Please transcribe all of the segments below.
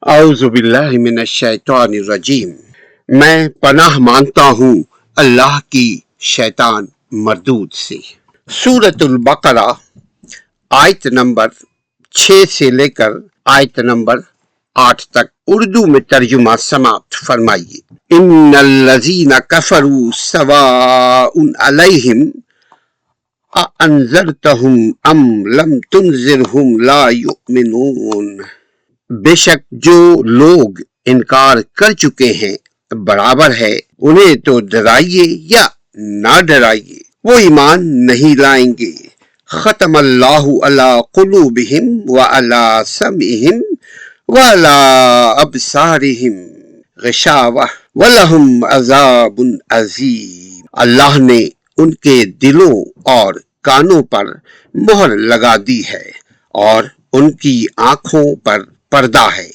اعوذ باللہ من الشیطان الرجیم۔ میں پناہ مانگتا ہوں اللہ کی شیطان مردود سے۔ سورۃ البقرہ آیت نمبر 6 سے لے کر آیت نمبر 8 تک اردو میں ترجمہ سماعت فرمائیے۔ ان الذین کفروا سواء علیہم اانذرتہم ام لم تنذرہم لا یؤمنون۔ بے شک جو لوگ انکار کر چکے ہیں برابر ہے انہیں تو ڈرائیے یا نہ ڈرائیے وہ ایمان نہیں لائیں گے۔ ختم اللہ علی قلوبہم وعلی سمعہم وعلی ابصارہم غشاوہ ولہم عذاب عظیم۔ اللہ نے ان کے دلوں اور کانوں پر مہر لگا دی ہے اور ان کی آنکھوں پر پردہ ہے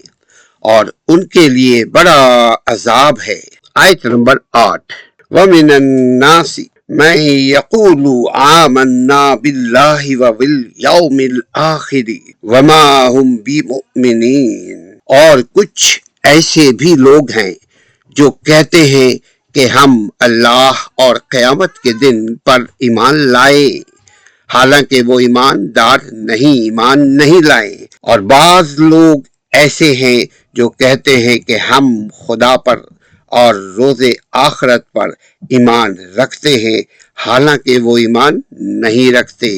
اور ان کے لیے بڑا عذاب ہے۔ آیت نمبر 8۔ وَمِنَ النَّاسِ مَن يَقُولُ آمَنَّا بِاللَّهِ وَبِالْيَوْمِ الْآخِرِ وَمَا هُمْ بِمُؤْمِنِينَ۔ اور کچھ ایسے بھی لوگ ہیں جو کہتے ہیں کہ ہم اللہ اور قیامت کے دن پر ایمان لائے حالانکہ وہ ایمان نہیں لائے۔ اور بعض لوگ ایسے ہیں جو کہتے ہیں کہ ہم خدا پر اور روز آخرت پر ایمان رکھتے ہیں حالانکہ وہ ایمان نہیں رکھتے۔